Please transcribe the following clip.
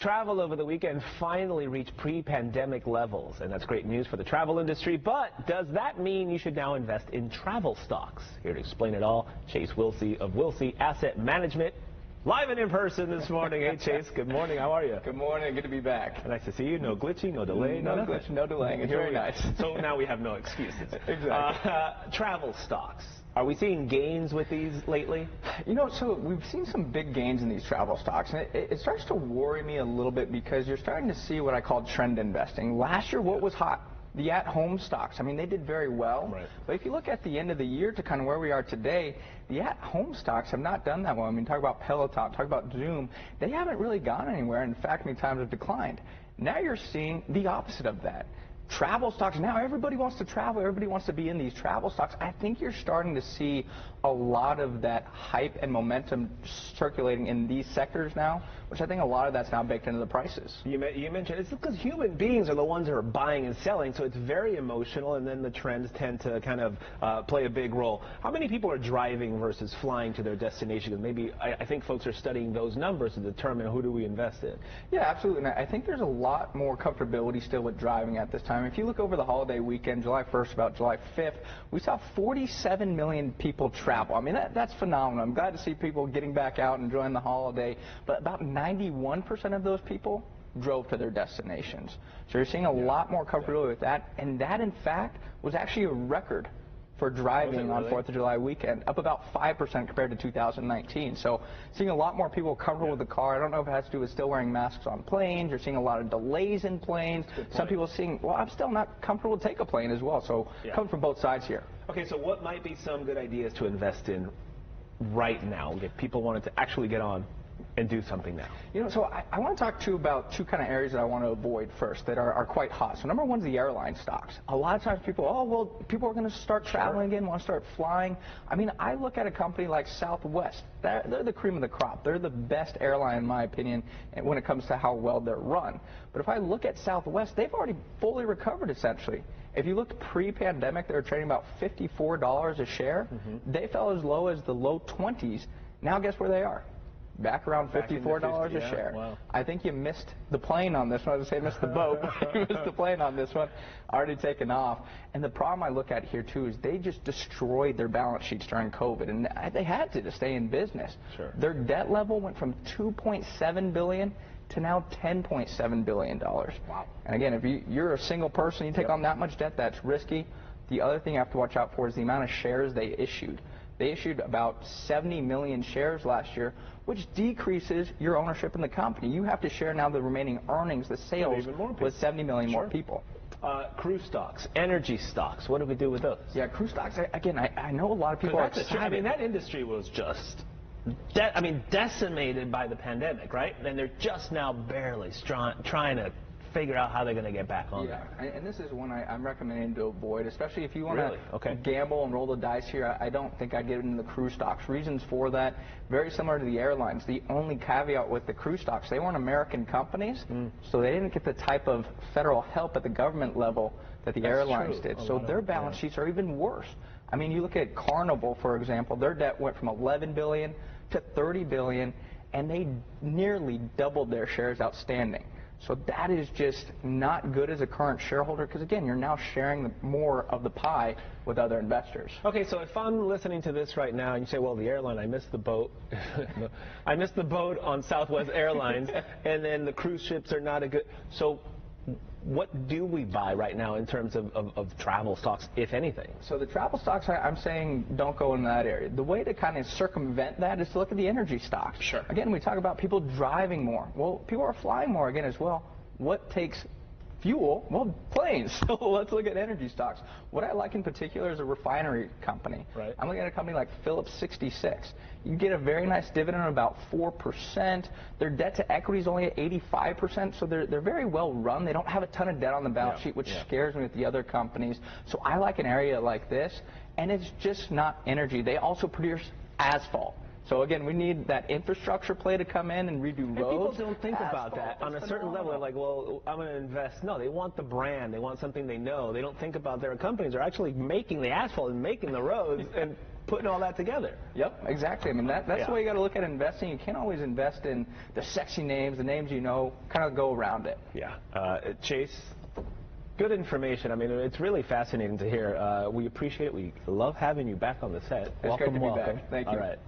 Travel over the weekend finally reached pre-pandemic levels, and that's great news for the travel industry. But does that mean you should now invest in travel stocks? Here to explain it all, Chase Wilsey of Wilsey Asset Management, live and in person this morning. Hey, Chase, good morning. How are you? Good morning. Good to be back. Nice to see you. No glitching, no delay. No glitch, no delaying. It's very nice. So now we have no excuses. Exactly. Travel stocks. Are we seeing gains with these lately? You know, so we've seen some big gains in these travel stocks, and it starts to worry me a little bit because you're starting to see what I call trend investing. Last year, what was hot? The at-home stocks. I mean, they did very well. Right. But if you look at the end of the year to kind of where we are today, the at-home stocks have not done that well. I mean, talk about Peloton, talk about Zoom. They haven't really gone anywhere. In fact, many times have declined. Now you're seeing the opposite of that. Travel stocks, now everybody wants to travel, everybody wants to be in these travel stocks. I think you're starting to see a lot of that hype and momentum circulating in these sectors now, which I think a lot of that's now baked into the prices. You mentioned it's because human beings are the ones that are buying and selling, so it's very emotional, and then the trends tend to kind of play a big role. How many people are driving versus flying to their destination? And maybe I think folks are studying those numbers to determine who do we invest in. Yeah, absolutely. And I think there's a lot more comfortability still with driving at this time. If you look over the holiday weekend, July 1st, about July 5th, we saw 47 million people travel. I mean, that's phenomenal. I'm glad to see people getting back out and enjoying the holiday, but about 91% of those people drove to their destinations. So you're seeing a lot more comfortability with that, and that, in fact, was actually a record for driving on 4th of July weekend, up about 5% compared to 2019. So seeing a lot more people comfortable with the car. I don't know if it has to do with still wearing masks on planes. You're seeing a lot of delays in planes. Some people are seeing, well, I'm still not comfortable to take a plane as well. So coming from both sides here. Okay, so what might be some good ideas to invest in right now if people wanted to actually get on and do something now? You know, so I want to talk to you about two kind of areas that I want to avoid first that are quite hot. So number one is the airline stocks. A lot of times people, oh, well, people are going to start traveling again, want to start flying. I mean, I look at a company like Southwest. They're the cream of the crop. They're the best airline, in my opinion, when it comes to how well they're run. But if I look at Southwest, they've already fully recovered, essentially. If you looked pre-pandemic, they were trading about $54 a share. They fell as low as the low 20s. Now guess where they are? Back around $54 a share. Wow. I think you missed the plane on this one. I was going to say missed the boat. You missed the plane on this one. Already taken off. And the problem I look at here, too, is they just destroyed their balance sheets during COVID. And they had to stay in business. Sure. Their debt level went from $2.7 billion to now $10.7 billion. Wow. And again, if you're a single person, you take on that much debt, that's risky. The other thing you have to watch out for is the amount of shares they issued. They issued about 70 million shares last year, which decreases your ownership in the company. You have to share now the remaining earnings, the sales, with 70 million more people. Cruise stocks, energy stocks, what do we do with those? Yeah, cruise stocks, again, I know a lot of people are excited. I mean, that industry was just decimated by the pandemic, right? And they're just now barely trying to figure out how they're going to get back on there. And this is one I'm recommending to avoid, especially if you want to to gamble and roll the dice here. I don't think I'd get into the cruise stocks. Reasons for that, very similar to the airlines. The only caveat with the cruise stocks, they weren't American companies, so they didn't get the type of federal help at the government level that the airlines did. So their balance sheets are even worse. I mean, you look at Carnival, for example, their debt went from $11 billion to $30 billion, and they nearly doubled their shares outstanding. So that is just not good as a current shareholder because, again, you're now sharing more of the pie with other investors. Okay, so if I'm listening to this right now and you say, well, the airline, I missed the boat. I missed the boat on Southwest Airlines, and then the cruise ships are not a good. So what do we buy right now in terms of travel stocks, if anything? So the travel stocks, I'm saying don't go in that area. The way to kind of circumvent that is to look at the energy stocks. Sure. Again, we talk about people driving more. Well, people are flying more again as well. What takes fuel? Well, planes. So let's look at energy stocks. What I like in particular is a refinery company. Right. I'm looking at a company like Phillips 66. You get a very nice dividend of about 4%. Their debt to equity is only at 85%, so they're very well run. They don't have a ton of debt on the balance sheet, which scares me with the other companies. So I like an area like this, and it's just not energy. They also produce asphalt. So again, we need that infrastructure play to come in and redo roads. And people don't think about that. On a certain level, they're like, well, I'm going to invest. No, they want the brand. They want something they know. They don't think about their companies are actually making the asphalt and making the roads. And putting all that together. Yep, exactly. I mean, that's Yeah. the way you got to look at investing. You can't always invest in the sexy names, the names you know, kind of go around it. Yeah. Chase, good information. I mean, it's really fascinating to hear. We appreciate it. We love having you back on the set. It's great to be welcome. back. Thank you. All right.